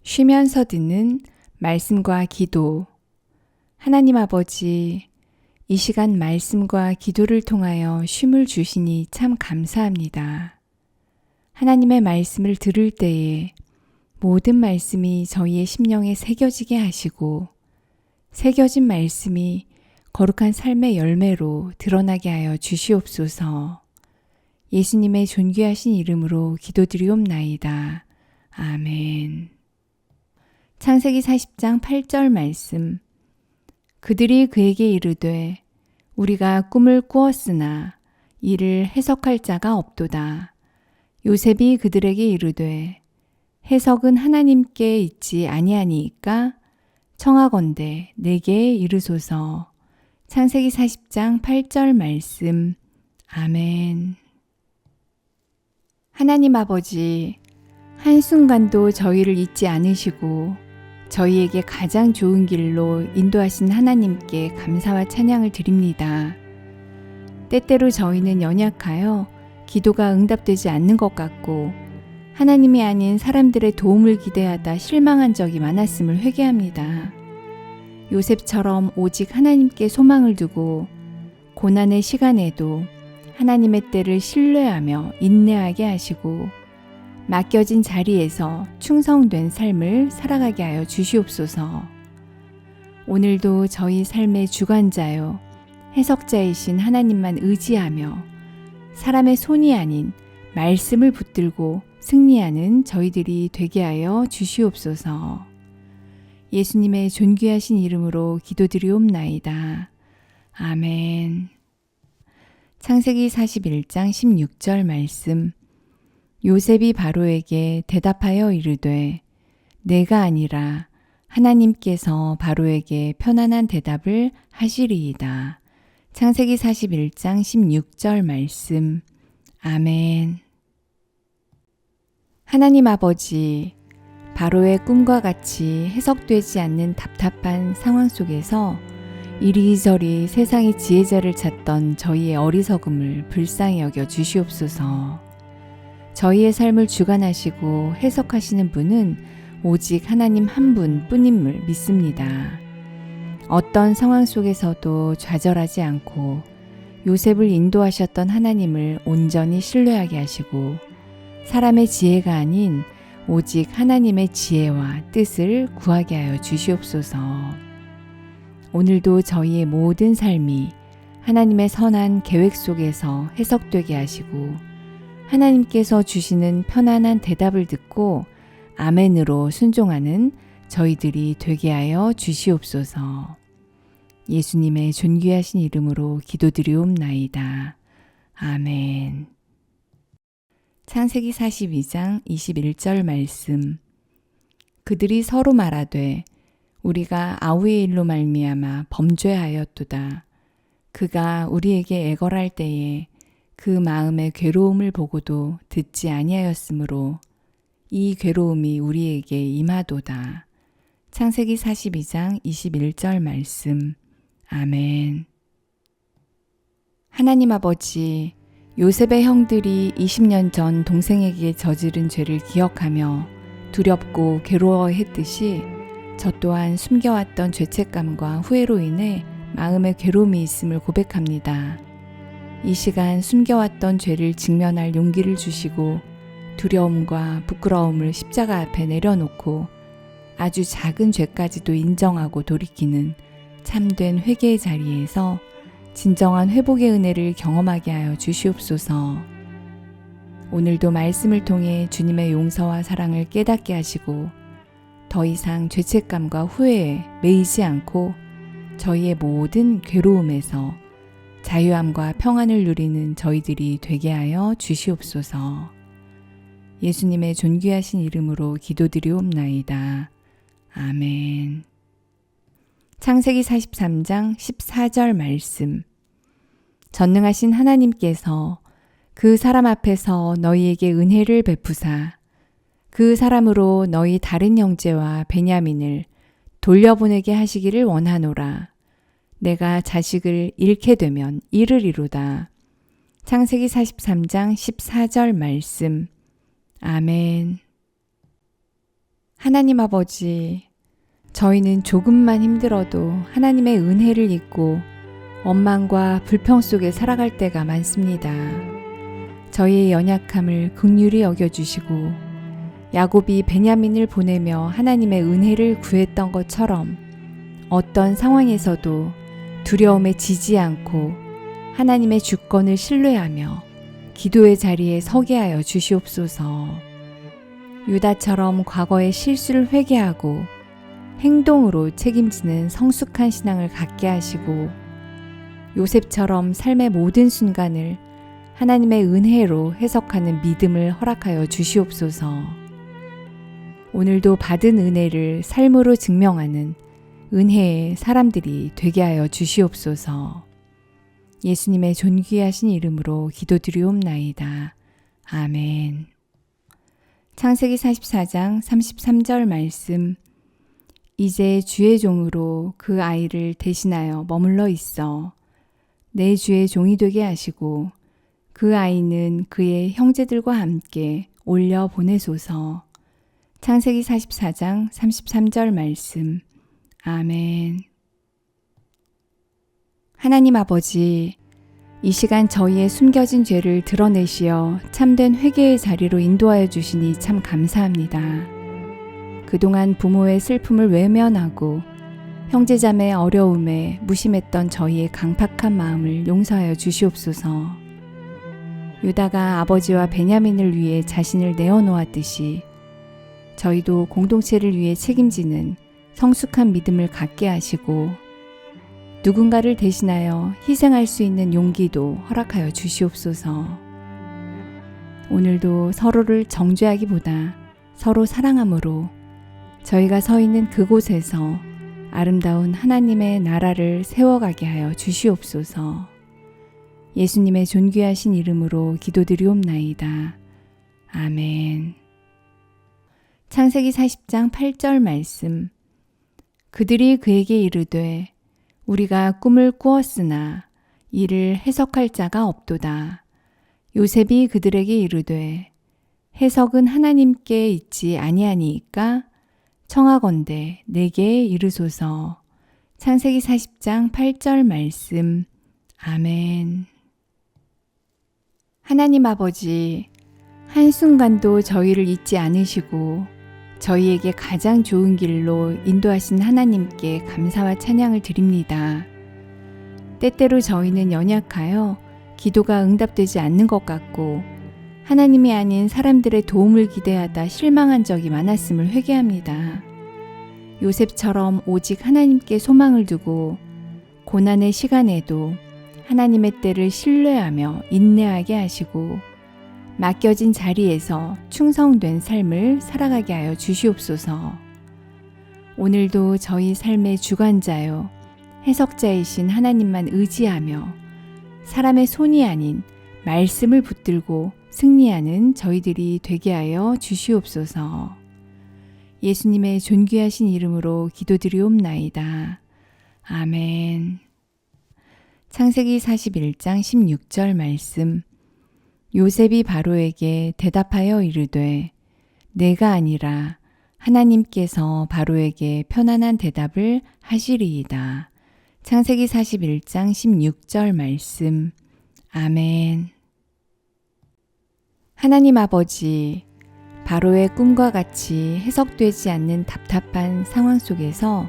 쉬면서 듣는 말씀과 기도. 하나님 아버지, 이 시간 말씀과 기도를 통하여 쉼을 주시니 참 감사합니다. 하나님의 말씀을 들을 때에 모든 말씀이 저희의 심령에 새겨지게 하시고 새겨진 말씀이 거룩한 삶의 열매로 드러나게 하여 주시옵소서. 예수님의 존귀하신 이름으로 기도드리옵나이다. 아멘. 창세기 40장 8절 말씀. 그들이 그에게 이르되 우리가 꿈을 꾸었으나 이를 해석할 자가 없도다. 요셉이 그들에게 이르되 해석은 하나님께 있지 아니하니이까 청하건대 내게 이르소서. 창세기 40장 8절 말씀. 아멘. 하나님 아버지, 한순간도 저희를 잊지 않으시고 저희에게 가장 좋은 길로 인도하신 하나님께 감사와 찬양을 드립니다. 때때로 저희는 연약하여 기도가 응답되지 않는 것 같고 하나님이 아닌 사람들의 도움을 기대하다 실망한 적이 많았음을 회개합니다. 요셉처럼 오직 하나님께 소망을 두고 고난의 시간에도 하나님의 때를 신뢰하며 인내하게 하시고 맡겨진 자리에서 충성된 삶을 살아가게 하여 주시옵소서. 오늘도 저희 삶의 주관자요 해석자이신 하나님만 의지하며 사람의 손이 아닌 말씀을 붙들고 승리하는 저희들이 되게 하여 주시옵소서. 예수님의 존귀하신 이름으로 기도드리옵나이다. 아멘. 창세기 41장 16절 말씀. 요셉이 바로에게 대답하여 이르되 내가 아니라 하나님께서 바로에게 편안한 대답을 하시리이다. 창세기 41장 16절 말씀. 아멘. 하나님 아버지, 바로의 꿈과 같이 해석되지 않는 답답한 상황 속에서 이리저리 세상의 지혜자를 찾던 저희의 어리석음을 불쌍히 여겨 주시옵소서. 저희의 삶을 주관하시고 해석하시는 분은 오직 하나님 한 분뿐임을 믿습니다. 어떤 상황 속에서도 좌절하지 않고 요셉을 인도하셨던 하나님을 온전히 신뢰하게 하시고 사람의 지혜가 아닌 오직 하나님의 지혜와 뜻을 구하게 하여 주시옵소서. 오늘도 저희의 모든 삶이 하나님의 선한 계획 속에서 해석되게 하시고 하나님께서 주시는 편안한 대답을 듣고 아멘으로 순종하는 저희들이 되게 하여 주시옵소서. 예수님의 존귀하신 이름으로 기도드리옵나이다. 아멘. 창세기 42장 21절 말씀. 그들이 서로 말하되 우리가 아우의 일로 말미암아 범죄하였도다. 그가 우리에게 애걸할 때에 그 마음의 괴로움을 보고도 듣지 아니하였으므로 이 괴로움이 우리에게 임하도다. 창세기 42장 21절 말씀. 아멘. 하나님 아버지, 요셉의 형들이 20년 전 동생에게 저지른 죄를 기억하며 두렵고 괴로워했듯이 저 또한 숨겨왔던 죄책감과 후회로 인해 마음의 괴로움이 있음을 고백합니다. 이 시간 숨겨왔던 죄를 직면할 용기를 주시고 두려움과 부끄러움을 십자가 앞에 내려놓고 아주 작은 죄까지도 인정하고 돌이키는 참된 회개의 자리에서 진정한 회복의 은혜를 경험하게 하여 주시옵소서. 오늘도 말씀을 통해 주님의 용서와 사랑을 깨닫게 하시고 더 이상 죄책감과 후회에 매이지 않고 저희의 모든 괴로움에서 자유함과 평안을 누리는 저희들이 되게 하여 주시옵소서. 예수님의 존귀하신 이름으로 기도드리옵나이다. 아멘. 창세기 43장 14절 말씀. 전능하신 하나님께서 그 사람 앞에서 너희에게 은혜를 베푸사 그 사람으로 너희 다른 형제와 베냐민을 돌려보내게 하시기를 원하노라. 내가 자식을 잃게 되면 이르리로다. 창세기 43장 14절 말씀. 아멘. 하나님 아버지, 저희는 조금만 힘들어도 하나님의 은혜를 잊고 원망과 불평 속에 살아갈 때가 많습니다. 저희의 연약함을 긍휼히 여겨주시고 야곱이 베냐민을 보내며 하나님의 은혜를 구했던 것처럼 어떤 상황에서도 두려움에 지지 않고 하나님의 주권을 신뢰하며 기도의 자리에 서게 하여 주시옵소서. 유다처럼 과거의 실수를 회개하고 행동으로 책임지는 성숙한 신앙을 갖게 하시고 요셉처럼 삶의 모든 순간을 하나님의 은혜로 해석하는 믿음을 허락하여 주시옵소서. 오늘도 받은 은혜를 삶으로 증명하는 은혜의 사람들이 되게 하여 주시옵소서. 예수님의 존귀하신 이름으로 기도드리옵나이다. 아멘. 창세기 44장 33절 말씀. 이제 주의 종으로 그 아이를 대신하여 머물러 있어 내 주의 종이 되게 하시고 그 아이는 그의 형제들과 함께 올려 보내소서. 창세기 44장 33절 말씀. 아멘. 하나님 아버지, 이 시간 저희의 숨겨진 죄를 드러내시어 참된 회개의 자리로 인도하여 주시니 참 감사합니다. 그동안 부모의 슬픔을 외면하고 형제자매의 어려움에 무심했던 저희의 강팍한 마음을 용서하여 주시옵소서. 유다가 아버지와 베냐민을 위해 자신을 내어놓았듯이 저희도 공동체를 위해 책임지는 성숙한 믿음을 갖게 하시고 누군가를 대신하여 희생할 수 있는 용기도 허락하여 주시옵소서. 오늘도 서로를 정죄하기보다 서로 사랑함으로 저희가 서 있는 그곳에서 아름다운 하나님의 나라를 세워가게 하여 주시옵소서. 예수님의 존귀하신 이름으로 기도드리옵나이다. 아멘. 창세기 40장 8절 말씀. 그들이 그에게 이르되 우리가 꿈을 꾸었으나 이를 해석할 자가 없도다. 요셉이 그들에게 이르되 해석은 하나님께 있지 아니하니이까 청하건대 내게 이르소서. 창세기 40장 8절 말씀. 아멘. 하나님 아버지, 한순간도 저희를 잊지 않으시고 저희에게 가장 좋은 길로 인도하신 하나님께 감사와 찬양을 드립니다. 때때로 저희는 연약하여 기도가 응답되지 않는 것 같고 하나님이 아닌 사람들의 도움을 기대하다 실망한 적이 많았음을 회개합니다. 요셉처럼 오직 하나님께 소망을 두고 고난의 시간에도 하나님의 때를 신뢰하며 인내하게 하시고 맡겨진 자리에서 충성된 삶을 살아가게 하여 주시옵소서. 오늘도 저희 삶의 주관자요 해석자이신 하나님만 의지하며 사람의 손이 아닌 말씀을 붙들고 승리하는 저희들이 되게 하여 주시옵소서. 예수님의 존귀하신 이름으로 기도드리옵나이다. 아멘. 창세기 41장 16절 말씀. 요셉이 바로에게 대답하여 이르되 내가 아니라 하나님께서 바로에게 편안한 대답을 하시리이다. 창세기 41장 16절 말씀. 아멘. 하나님 아버지, 바로의 꿈과 같이 해석되지 않는 답답한 상황 속에서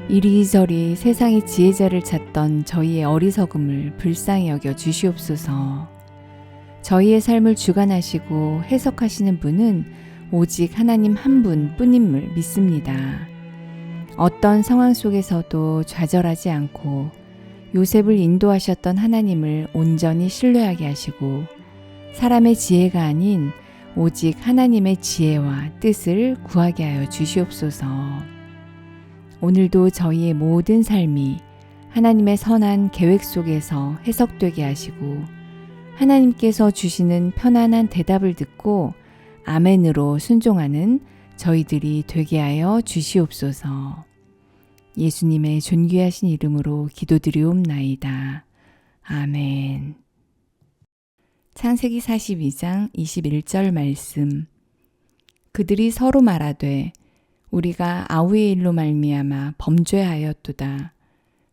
이리저리 세상의 지혜자를 찾던 저희의 어리석음을 불쌍히 여겨 주시옵소서. 저희의 삶을 주관하시고 해석하시는 분은 오직 하나님 한 분뿐임을 믿습니다. 어떤 상황 속에서도 좌절하지 않고 요셉을 인도하셨던 하나님을 온전히 신뢰하게 하시고 사람의 지혜가 아닌 오직 하나님의 지혜와 뜻을 구하게 하여 주시옵소서. 오늘도 저희의 모든 삶이 하나님의 선한 계획 속에서 해석되게 하시고 하나님께서 주시는 편안한 대답을 듣고 아멘으로 순종하는 저희들이 되게 하여 주시옵소서. 예수님의 존귀하신 이름으로 기도드리옵나이다. 아멘. 창세기 42장 21절 말씀. 그들이 서로 말하되 우리가 아우의 일로 말미암아 범죄하였도다.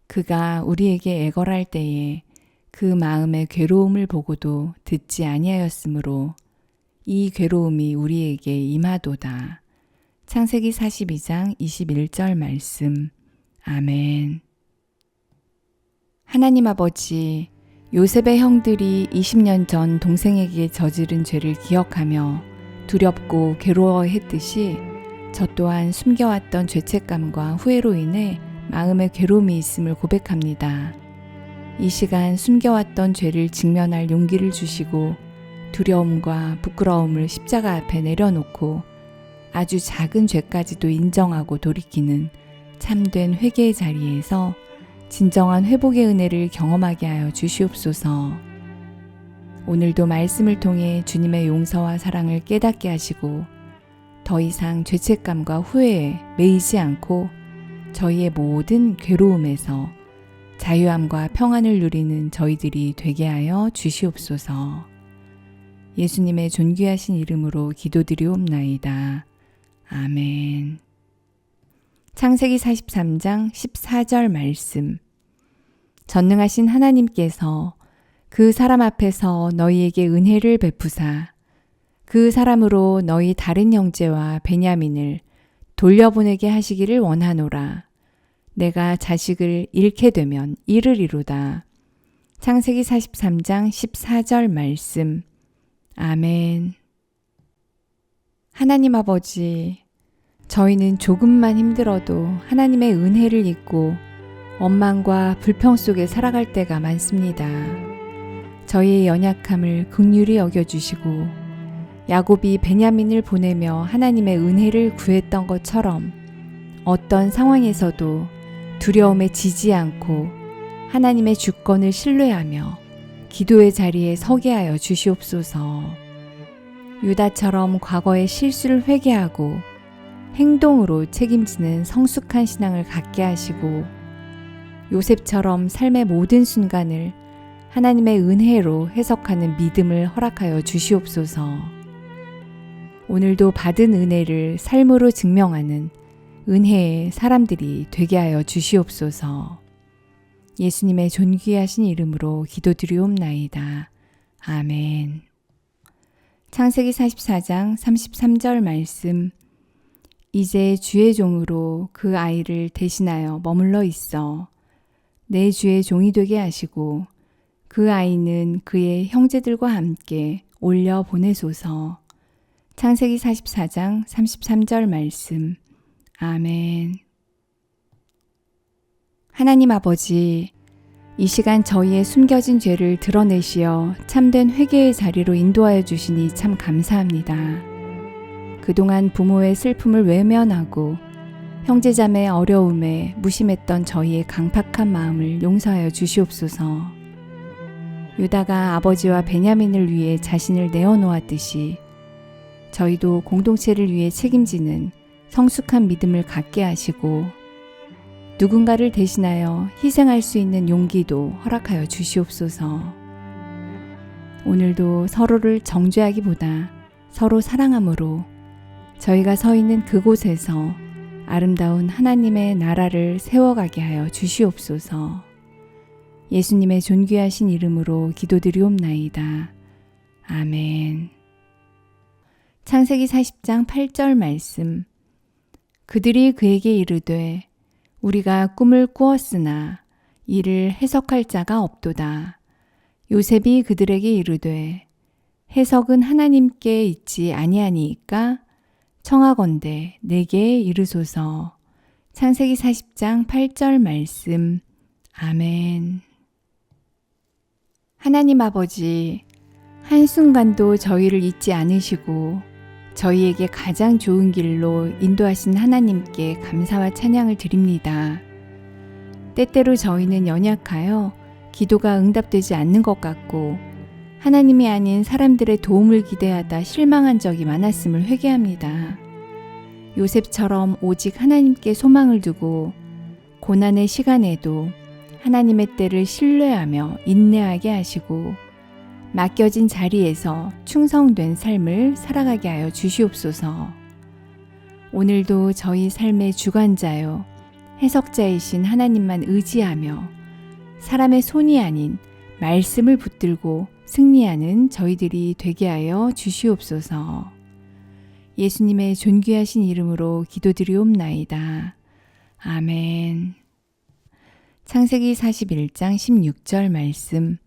그가 우리에게 애걸할 때에 그 마음의 괴로움을 보고도 듣지 아니하였으므로 이 괴로움이 우리에게 임하도다. 창세기 42장 21절 말씀. 아멘. 하나님 아버지, 요셉의 형들이 20년 전 동생에게 저지른 죄를 기억하며 두렵고 괴로워했듯이 저 또한 숨겨왔던 죄책감과 후회로 인해 마음의 괴로움이 있음을 고백합니다. 이 시간 숨겨왔던 죄를 직면할 용기를 주시고 두려움과 부끄러움을 십자가 앞에 내려놓고 아주 작은 죄까지도 인정하고 돌이키는 참된 회개의 자리에서 진정한 회복의 은혜를 경험하게 하여 주시옵소서. 오늘도 말씀을 통해 주님의 용서와 사랑을 깨닫게 하시고 더 이상 죄책감과 후회에 매이지 않고 저희의 모든 괴로움에서 자유함과 평안을 누리는 저희들이 되게 하여 주시옵소서. 예수님의 존귀하신 이름으로 기도드리옵나이다. 아멘. 창세기 43장 14절 말씀. 전능하신 하나님께서 그 사람 앞에서 너희에게 은혜를 베푸사 그 사람으로 너희 다른 형제와 베냐민을 돌려보내게 하시기를 원하노라. 내가 자식을 잃게 되면 이르리로다. 창세기 43장 14절 말씀. 아멘. 하나님 아버지, 저희는 조금만 힘들어도 하나님의 은혜를 잊고 원망과 불평 속에 살아갈 때가 많습니다. 저희의 연약함을 긍휼히 여겨주시고 야곱이 베냐민을 보내며 하나님의 은혜를 구했던 것처럼 어떤 상황에서도 두려움에 지지 않고 하나님의 주권을 신뢰하며 기도의 자리에 서게 하여 주시옵소서. 유다처럼 과거의 실수를 회개하고 행동으로 책임지는 성숙한 신앙을 갖게 하시고 요셉처럼 삶의 모든 순간을 하나님의 은혜로 해석하는 믿음을 허락하여 주시옵소서. 오늘도 받은 은혜를 삶으로 증명하는 은혜의 사람들이 되게 하여 주시옵소서. 예수님의 존귀하신 이름으로 기도드리옵나이다. 아멘. 창세기 44장 33절 말씀. 이제 주의 종으로 그 아이를 대신하여 머물러 있어 내 주의 종이 되게 하시고 그 아이는 그의 형제들과 함께 올려 보내소서. 창세기 44장 33절 말씀. 아멘. 하나님 아버지, 이 시간 저희의 숨겨진 죄를 드러내시어 참된 회개의 자리로 인도하여 주시니 참 감사합니다. 그동안 부모의 슬픔을 외면하고 형제자매의 어려움에 무심했던 저희의 강팍한 마음을 용서하여 주시옵소서. 유다가 아버지와 베냐민을 위해 자신을 내어놓았듯이 저희도 공동체를 위해 책임지는 성숙한 믿음을 갖게 하시고 누군가를 대신하여 희생할 수 있는 용기도 허락하여 주시옵소서. 오늘도 서로를 정죄하기보다 서로 사랑함으로 저희가 서 있는 그곳에서 아름다운 하나님의 나라를 세워가게 하여 주시옵소서. 예수님의 존귀하신 이름으로 기도드리옵나이다. 아멘. 창세기 40장 8절 말씀. 그들이 그에게 이르되 우리가 꿈을 꾸었으나 이를 해석할 자가 없도다. 요셉이 그들에게 이르되 해석은 하나님께 있지 아니하니이까 청하건대 내게 이르소서. 창세기 40장 8절 말씀. 아멘. 하나님 아버지, 한순간도 저희를 잊지 않으시고 저희에게 가장 좋은 길로 인도하신 하나님께 감사와 찬양을 드립니다. 때때로 저희는 연약하여 기도가 응답되지 않는 것 같고 하나님이 아닌 사람들의 도움을 기대하다 실망한 적이 많았음을 회개합니다. 요셉처럼 오직 하나님께 소망을 두고 고난의 시간에도 하나님의 때를 신뢰하며 인내하게 하시고 맡겨진 자리에서 충성된 삶을 살아가게 하여 주시옵소서. 오늘도 저희 삶의 주관자요, 해석자이신 하나님만 의지하며 사람의 손이 아닌 말씀을 붙들고 승리하는 저희들이 되게 하여 주시옵소서. 예수님의 존귀하신 이름으로 기도드리옵나이다. 아멘. 창세기 41장 16절 말씀.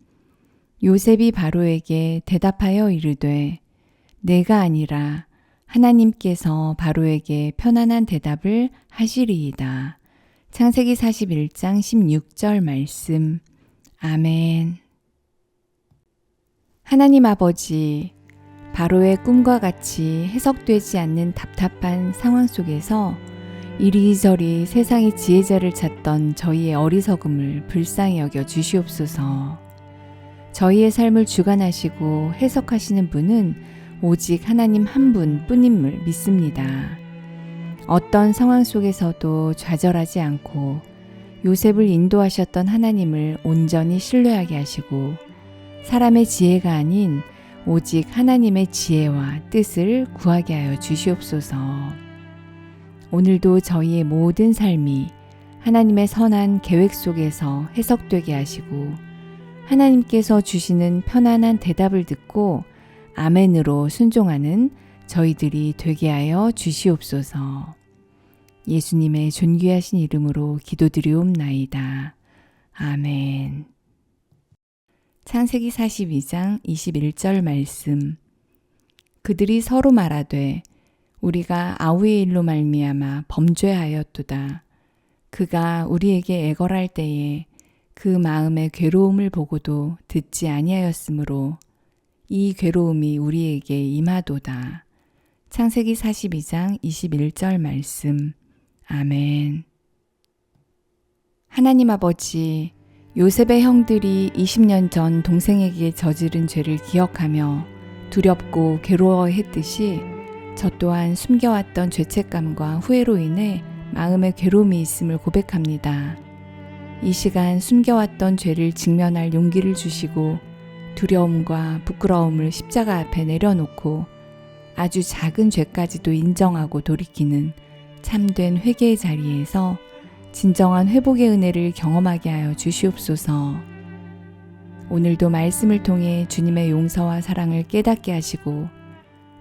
요셉이 바로에게 대답하여 이르되 내가 아니라 하나님께서 바로에게 편안한 대답을 하시리이다. 창세기 41장 16절 말씀. 아멘. 하나님 아버지, 바로의 꿈과 같이 해석되지 않는 답답한 상황 속에서 이리저리 세상의 지혜자를 찾던 저희의 어리석음을 불쌍히 여겨 주시옵소서. 저희의 삶을 주관하시고 해석하시는 분은 오직 하나님 한 분뿐임을 믿습니다. 어떤 상황 속에서도 좌절하지 않고 요셉을 인도하셨던 하나님을 온전히 신뢰하게 하시고 사람의 지혜가 아닌 오직 하나님의 지혜와 뜻을 구하게 하여 주시옵소서. 오늘도 저희의 모든 삶이 하나님의 선한 계획 속에서 해석되게 하시고 하나님께서 주시는 편안한 대답을 듣고 아멘으로 순종하는 저희들이 되게 하여 주시옵소서. 예수님의 존귀하신 이름으로 기도드리옵나이다. 아멘. 창세기 42장 21절 말씀. 그들이 서로 말하되 우리가 아우의 일로 말미암아 범죄하였도다. 그가 우리에게 애걸할 때에 그 마음의 괴로움을 보고도 듣지 아니하였으므로 이 괴로움이 우리에게 임하도다. 창세기 42장 21절 말씀. 아멘. 하나님 아버지, 요셉의 형들이 20년 전 동생에게 저지른 죄를 기억하며 두렵고 괴로워했듯이 저 또한 숨겨왔던 죄책감과 후회로 인해 마음의 괴로움이 있음을 고백합니다. 이 시간 숨겨왔던 죄를 직면할 용기를 주시고 두려움과 부끄러움을 십자가 앞에 내려놓고 아주 작은 죄까지도 인정하고 돌이키는 참된 회개의 자리에서 진정한 회복의 은혜를 경험하게 하여 주시옵소서. 오늘도 말씀을 통해 주님의 용서와 사랑을 깨닫게 하시고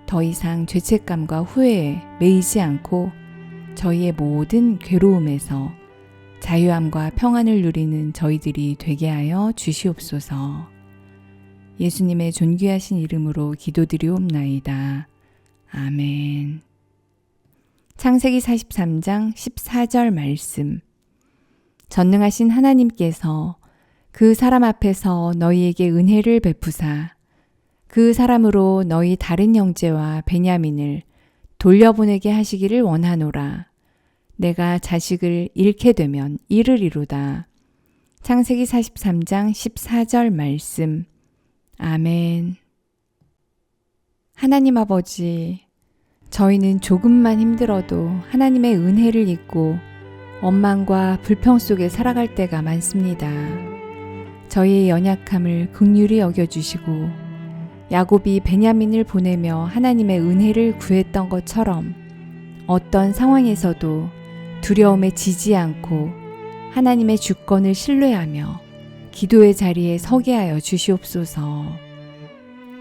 더 이상 죄책감과 후회에 매이지 않고 저희의 모든 괴로움에서 자유함과 평안을 누리는 저희들이 되게 하여 주시옵소서. 예수님의 존귀하신 이름으로 기도드리옵나이다. 아멘. 창세기 43장 14절 말씀. 전능하신 하나님께서 그 사람 앞에서 너희에게 은혜를 베푸사 그 사람으로 너희 다른 형제와 베냐민을 돌려보내게 하시기를 원하노라. 내가 자식을 잃게 되면 이르리로다. 창세기 43장 14절 말씀. 아멘. 하나님 아버지, 저희는 조금만 힘들어도 하나님의 은혜를 잊고 원망과 불평 속에 살아갈 때가 많습니다. 저희의 연약함을 긍휼히 여겨주시고 야곱이 베냐민을 보내며 하나님의 은혜를 구했던 것처럼 어떤 상황에서도 두려움에 지지 않고 하나님의 주권을 신뢰하며 기도의 자리에 서게 하여 주시옵소서.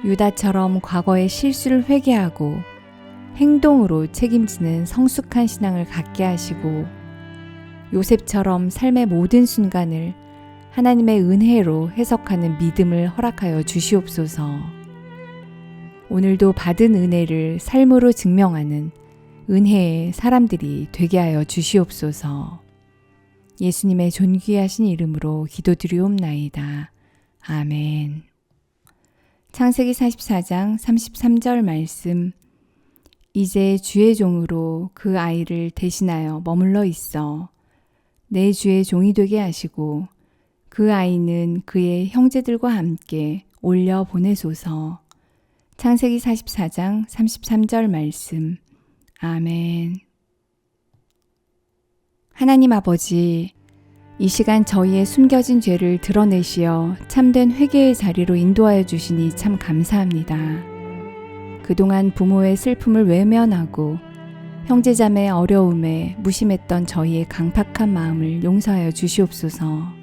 유다처럼 과거의 실수를 회개하고 행동으로 책임지는 성숙한 신앙을 갖게 하시고 요셉처럼 삶의 모든 순간을 하나님의 은혜로 해석하는 믿음을 허락하여 주시옵소서. 오늘도 받은 은혜를 삶으로 증명하는 은혜의 사람들이 되게 하여 주시옵소서. 예수님의 존귀하신 이름으로 기도드리옵나이다. 아멘. 창세기 44장 33절 말씀. 이제 주의 종으로 그 아이를 대신하여 머물러 있어 내 주의 종이 되게 하시고 그 아이는 그의 형제들과 함께 올려 보내소서. 창세기 44장 33절 말씀. 아멘. 하나님 아버지, 이 시간 저희의 숨겨진 죄를 드러내시어 참된 회개의 자리로 인도하여 주시니 참 감사합니다. 그동안 부모의 슬픔을 외면하고 형제자매의 어려움에 무심했던 저희의 강팍한 마음을 용서하여 주시옵소서.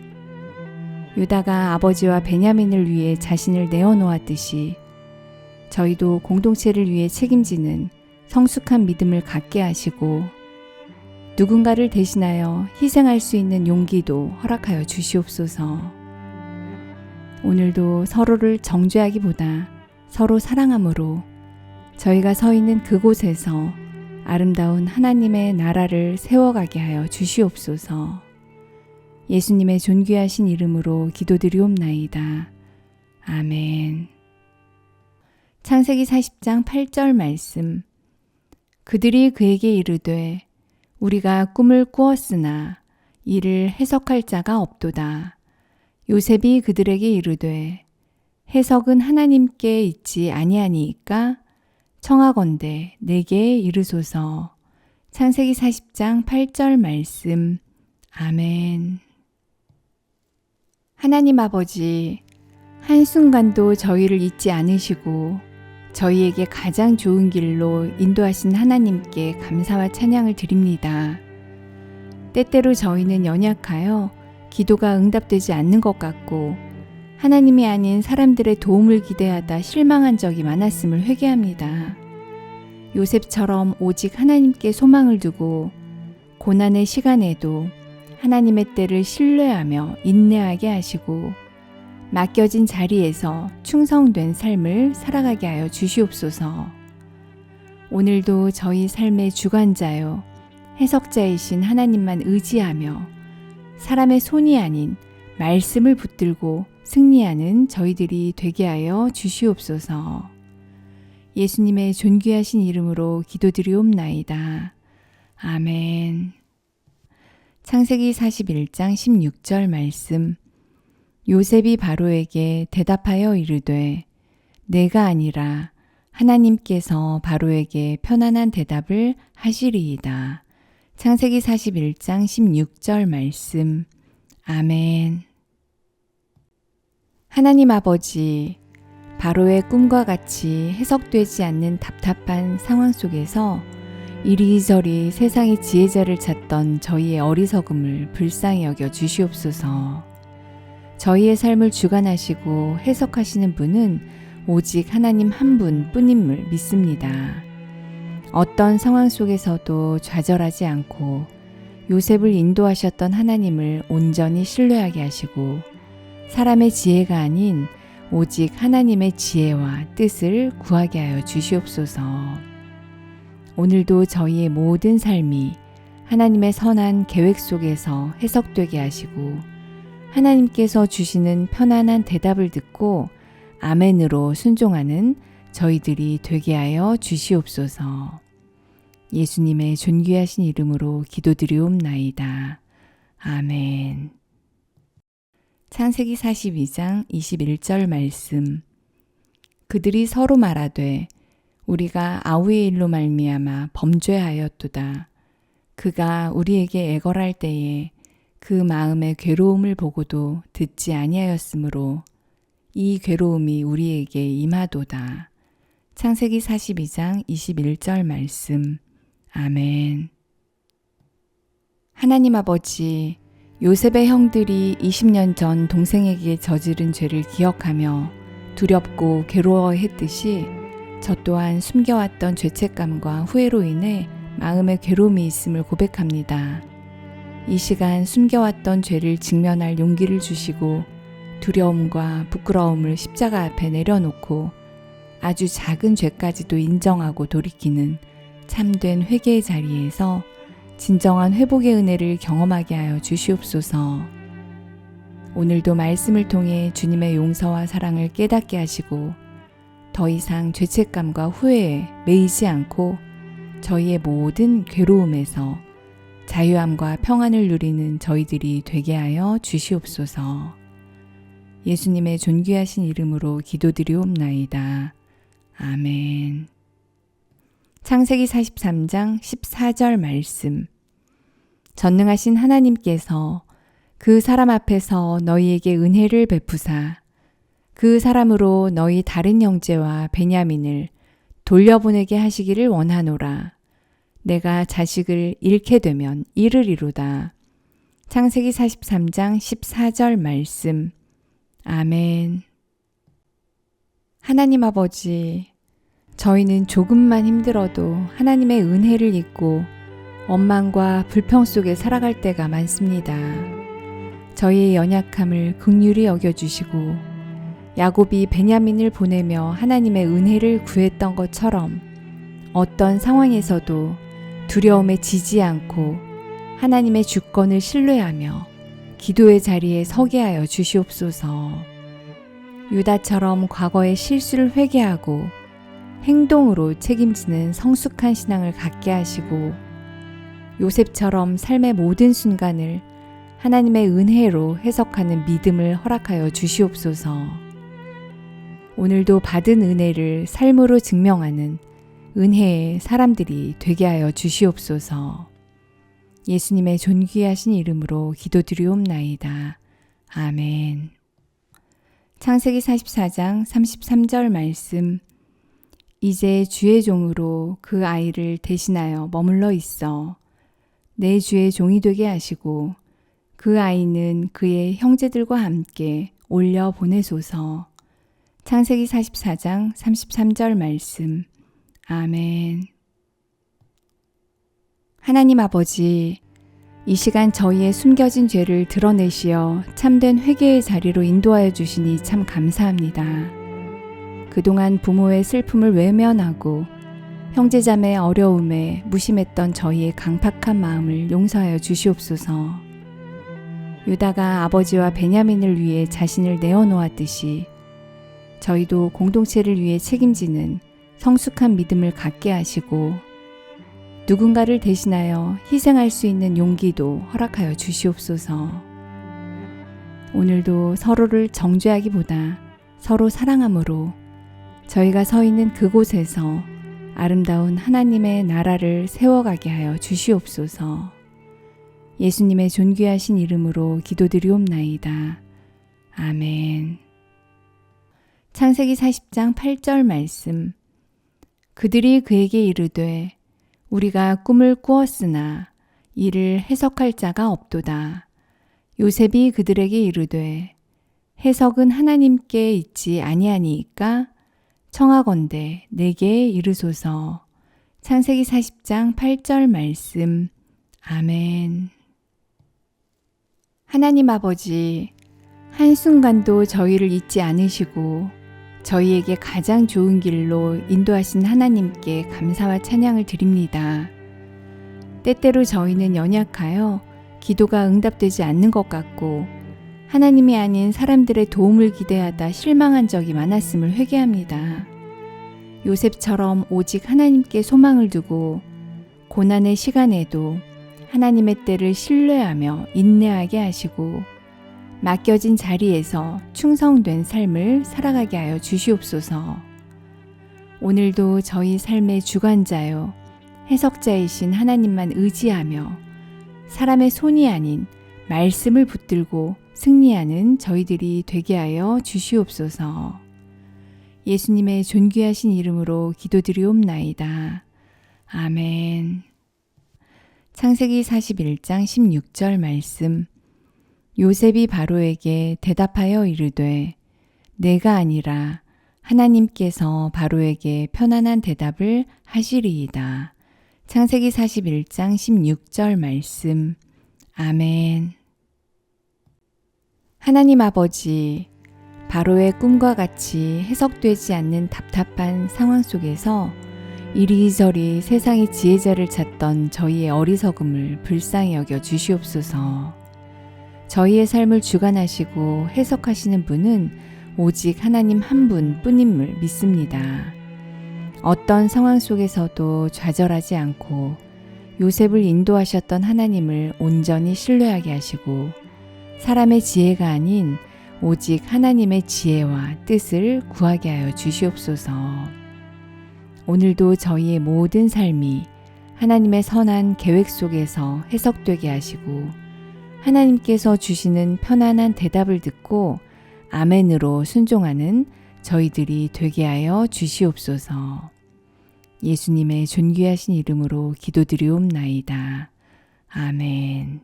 유다가 아버지와 베냐민을 위해 자신을 내어놓았듯이 저희도 공동체를 위해 책임지는 성숙한 믿음을 갖게 하시고 누군가를 대신하여 희생할 수 있는 용기도 허락하여 주시옵소서. 오늘도 서로를 정죄하기보다 서로 사랑함으로 저희가 서 있는 그곳에서 아름다운 하나님의 나라를 세워가게 하여 주시옵소서. 예수님의 존귀하신 이름으로 기도드리옵나이다. 아멘. 창세기 40장 8절 말씀. 그들이 그에게 이르되 우리가 꿈을 꾸었으나 이를 해석할 자가 없도다. 요셉이 그들에게 이르되 해석은 하나님께 있지 아니하니이까 청하건대 내게 이르소서. 창세기 40장 8절 말씀. 아멘. 하나님 아버지, 한순간도 저희를 잊지 않으시고 저희에게 가장 좋은 길로 인도하신 하나님께 감사와 찬양을 드립니다. 때때로 저희는 연약하여 기도가 응답되지 않는 것 같고 하나님이 아닌 사람들의 도움을 기대하다 실망한 적이 많았음을 회개합니다. 요셉처럼 오직 하나님께 소망을 두고 고난의 시간에도 하나님의 때를 신뢰하며 인내하게 하시고 맡겨진 자리에서 충성된 삶을 살아가게 하여 주시옵소서. 오늘도 저희 삶의 주관자요 해석자이신 하나님만 의지하며 사람의 손이 아닌 말씀을 붙들고 승리하는 저희들이 되게 하여 주시옵소서. 예수님의 존귀하신 이름으로 기도드리옵나이다. 아멘. 창세기 41장 16절 말씀. 요셉이 바로에게 대답하여 이르되 내가 아니라 하나님께서 바로에게 편안한 대답을 하시리이다. 창세기 41장 16절 말씀. 아멘. 하나님 아버지, 바로의 꿈과 같이 해석되지 않는 답답한 상황 속에서 이리저리 세상의 지혜자를 찾던 저희의 어리석음을 불쌍히 여겨 주시옵소서. 저희의 삶을 주관하시고 해석하시는 분은 오직 하나님 한 분뿐임을 믿습니다. 어떤 상황 속에서도 좌절하지 않고 요셉을 인도하셨던 하나님을 온전히 신뢰하게 하시고 사람의 지혜가 아닌 오직 하나님의 지혜와 뜻을 구하게 하여 주시옵소서. 오늘도 저희의 모든 삶이 하나님의 선한 계획 속에서 해석되게 하시고 하나님께서 주시는 편안한 대답을 듣고 아멘으로 순종하는 저희들이 되게 하여 주시옵소서. 예수님의 존귀하신 이름으로 기도드리옵나이다. 아멘. 창세기 42장 21절 말씀. 그들이 서로 말하되 우리가 아우의 일로 말미암아 범죄하였도다. 그가 우리에게 애걸할 때에 그 마음의 괴로움을 보고도 듣지 아니하였으므로 이 괴로움이 우리에게 임하도다. 창세기 42장 21절 말씀. 아멘. 하나님 아버지, 요셉의 형들이 20년 전 동생에게 저지른 죄를 기억하며 두렵고 괴로워했듯이 저 또한 숨겨왔던 죄책감과 후회로 인해 마음의 괴로움이 있음을 고백합니다. 이 시간 숨겨왔던 죄를 직면할 용기를 주시고 두려움과 부끄러움을 십자가 앞에 내려놓고 아주 작은 죄까지도 인정하고 돌이키는 참된 회개의 자리에서 진정한 회복의 은혜를 경험하게 하여 주시옵소서. 오늘도 말씀을 통해 주님의 용서와 사랑을 깨닫게 하시고 더 이상 죄책감과 후회에 매이지 않고 저희의 모든 괴로움에서 자유함과 평안을 누리는 저희들이 되게 하여 주시옵소서. 예수님의 존귀하신 이름으로 기도드리옵나이다. 아멘. 창세기 43장 14절 말씀. 전능하신 하나님께서 그 사람 앞에서 너희에게 은혜를 베푸사 그 사람으로 너희 다른 형제와 베냐민을 돌려보내게 하시기를 원하노라. 내가 자식을 잃게 되면 잃으리로다. 창세기 43장 14절 말씀. 아멘. 하나님 아버지, 저희는 조금만 힘들어도 하나님의 은혜를 잊고 원망과 불평 속에 살아갈 때가 많습니다. 저희의 연약함을 긍휼히 여겨주시고 야곱이 베냐민을 보내며 하나님의 은혜를 구했던 것처럼 어떤 상황에서도 두려움에 지지 않고 하나님의 주권을 신뢰하며 기도의 자리에 서게 하여 주시옵소서. 유다처럼 과거의 실수를 회개하고 행동으로 책임지는 성숙한 신앙을 갖게 하시고 요셉처럼 삶의 모든 순간을 하나님의 은혜로 해석하는 믿음을 허락하여 주시옵소서. 오늘도 받은 은혜를 삶으로 증명하는 은혜의 사람들이 되게 하여 주시옵소서. 예수님의 존귀하신 이름으로 기도드리옵나이다. 아멘. 창세기 44장 33절 말씀. 이제 주의 종으로 그 아이를 대신하여 머물러 있어 내 주의 종이 되게 하시고 그 아이는 그의 형제들과 함께 올려 보내소서. 창세기 44장 33절 말씀. 아멘. 하나님 아버지, 이 시간 저희의 숨겨진 죄를 드러내시어 참된 회개의 자리로 인도하여 주시니 참 감사합니다. 그동안 부모의 슬픔을 외면하고 형제자매의 어려움에 무심했던 저희의 강팍한 마음을 용서하여 주시옵소서. 유다가 아버지와 베냐민을 위해 자신을 내어놓았듯이 저희도 공동체를 위해 책임지는 성숙한 믿음을 갖게 하시고 누군가를 대신하여 희생할 수 있는 용기도 허락하여 주시옵소서. 오늘도 서로를 정죄하기보다 서로 사랑함으로 저희가 서 있는 그곳에서 아름다운 하나님의 나라를 세워가게 하여 주시옵소서. 예수님의 존귀하신 이름으로 기도드리옵나이다. 아멘. 창세기 40장 8절 말씀. 그들이 그에게 이르되 우리가 꿈을 꾸었으나 이를 해석할 자가 없도다. 요셉이 그들에게 이르되 해석은 하나님께 있지 아니하니이까 청하건대 내게 이르소서. 창세기 40장 8절 말씀. 아멘. 하나님 아버지, 한순간도 저희를 잊지 않으시고 저희에게 가장 좋은 길로 인도하신 하나님께 감사와 찬양을 드립니다. 때때로 저희는 연약하여 기도가 응답되지 않는 것 같고 하나님이 아닌 사람들의 도움을 기대하다 실망한 적이 많았음을 회개합니다. 요셉처럼 오직 하나님께 소망을 두고 고난의 시간에도 하나님의 때를 신뢰하며 인내하게 하시고 맡겨진 자리에서 충성된 삶을 살아가게 하여 주시옵소서. 오늘도 저희 삶의 주관자요 해석자이신 하나님만 의지하며 사람의 손이 아닌 말씀을 붙들고 승리하는 저희들이 되게 하여 주시옵소서. 예수님의 존귀하신 이름으로 기도드리옵나이다. 아멘. 창세기 41장 16절 말씀. 요셉이 바로에게 대답하여 이르되 내가 아니라 하나님께서 바로에게 편안한 대답을 하시리이다. 창세기 41장 16절 말씀. 아멘. 하나님 아버지, 바로의 꿈과 같이 해석되지 않는 답답한 상황 속에서 이리저리 세상의 지혜자를 찾던 저희의 어리석음을 불쌍히 여겨 주시옵소서. 저희의 삶을 주관하시고 해석하시는 분은 오직 하나님 한 분뿐임을 믿습니다. 어떤 상황 속에서도 좌절하지 않고 요셉을 인도하셨던 하나님을 온전히 신뢰하게 하시고 사람의 지혜가 아닌 오직 하나님의 지혜와 뜻을 구하게 하여 주시옵소서. 오늘도 저희의 모든 삶이 하나님의 선한 계획 속에서 해석되게 하시고 하나님께서 주시는 편안한 대답을 듣고 아멘으로 순종하는 저희들이 되게 하여 주시옵소서. 예수님의 존귀하신 이름으로 기도드리옵나이다. 아멘.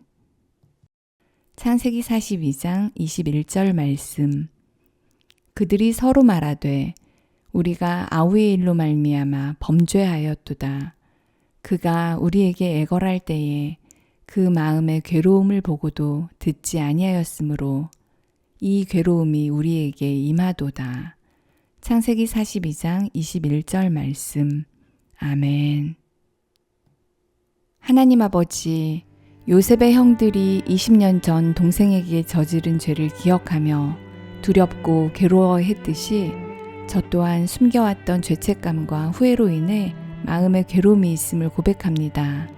창세기 42장 21절 말씀. 그들이 서로 말하되 우리가 아우의 일로 말미암아 범죄하였도다. 그가 우리에게 애걸할 때에 그 마음의 괴로움을 보고도 듣지 아니하였으므로 이 괴로움이 우리에게 임하도다. 창세기 42장 21절 말씀. 아멘. 하나님 아버지, 요셉의 형들이 20년 전 동생에게 저지른 죄를 기억하며 두렵고 괴로워했듯이 저 또한 숨겨왔던 죄책감과 후회로 인해 마음의 괴로움이 있음을 고백합니다.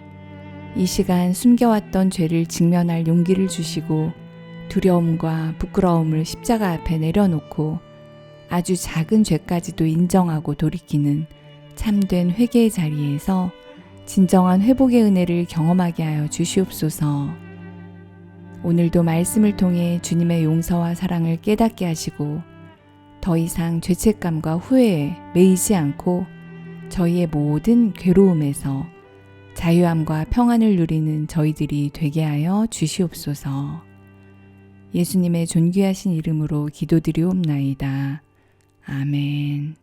이 시간 숨겨왔던 죄를 직면할 용기를 주시고 두려움과 부끄러움을 십자가 앞에 내려놓고 아주 작은 죄까지도 인정하고 돌이키는 참된 회개의 자리에서 진정한 회복의 은혜를 경험하게 하여 주시옵소서. 오늘도 말씀을 통해 주님의 용서와 사랑을 깨닫게 하시고 더 이상 죄책감과 후회에 매이지 않고 저희의 모든 괴로움에서 자유함과 평안을 누리는 저희들이 되게 하여 주시옵소서. 예수님의 존귀하신 이름으로 기도드리옵나이다. 아멘.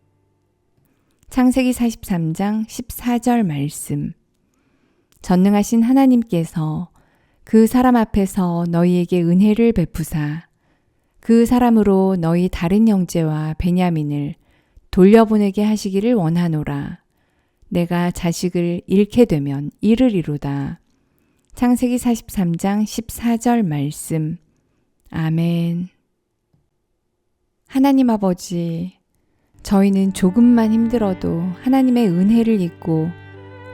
창세기 43장 14절 말씀. 전능하신 하나님께서 그 사람 앞에서 너희에게 은혜를 베푸사 그 사람으로 너희 다른 형제와 베냐민을 돌려보내게 하시기를 원하노라. 내가 자식을 잃게 되면 잃으리로다. 창세기 43장 14절 말씀. 아멘. 하나님 아버지, 저희는 조금만 힘들어도 하나님의 은혜를 잊고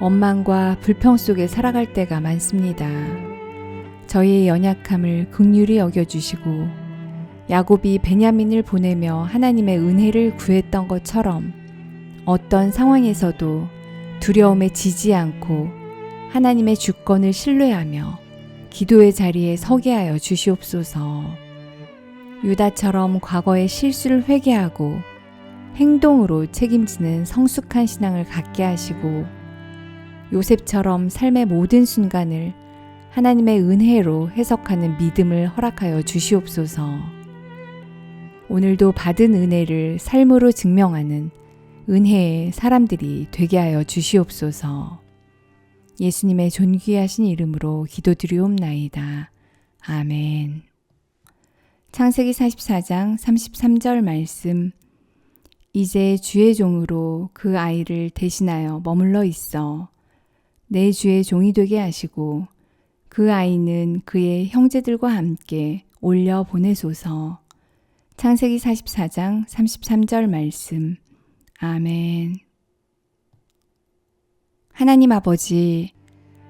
원망과 불평 속에 살아갈 때가 많습니다. 저희의 연약함을 긍휼히 여겨주시고 야곱이 베냐민을 보내며 하나님의 은혜를 구했던 것처럼 어떤 상황에서도 두려움에 지지 않고 하나님의 주권을 신뢰하며 기도의 자리에 서게 하여 주시옵소서. 유다처럼 과거의 실수를 회개하고 행동으로 책임지는 성숙한 신앙을 갖게 하시고 요셉처럼 삶의 모든 순간을 하나님의 은혜로 해석하는 믿음을 허락하여 주시옵소서. 오늘도 받은 은혜를 삶으로 증명하는 은혜의 사람들이 되게 하여 주시옵소서. 예수님의 존귀하신 이름으로 기도드리옵나이다. 아멘. 창세기 44장 33절 말씀. 이제 주의 종으로 그 아이를 대신하여 머물러 있어 내 주의 종이 되게 하시고 그 아이는 그의 형제들과 함께 올려 보내소서. 창세기 44장 33절 말씀. 아멘. 하나님 아버지,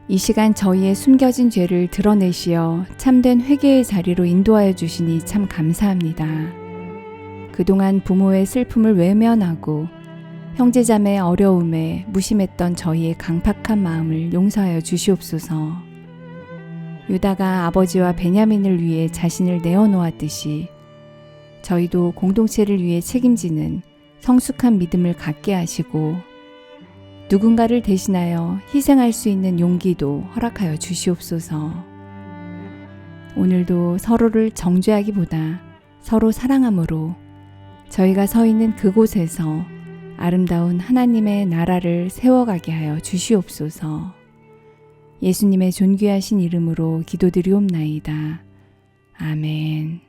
이 시간 저희의 숨겨진 죄를 드러내시어 참된 회개의 자리로 인도하여 주시니 참 감사합니다. 그동안 부모의 슬픔을 외면하고 형제자매의 어려움에 무심했던 저희의 강팍한 마음을 용서하여 주시옵소서. 유다가 아버지와 베냐민을 위해 자신을 내어놓았듯이 저희도 공동체를 위해 책임지는 성숙한 믿음을 갖게 하시고 누군가를 대신하여 희생할 수 있는 용기도 허락하여 주시옵소서. 오늘도 서로를 정죄하기보다 서로 사랑함으로 저희가 서 있는 그곳에서 아름다운 하나님의 나라를 세워가게 하여 주시옵소서. 예수님의 존귀하신 이름으로 기도드리옵나이다. 아멘.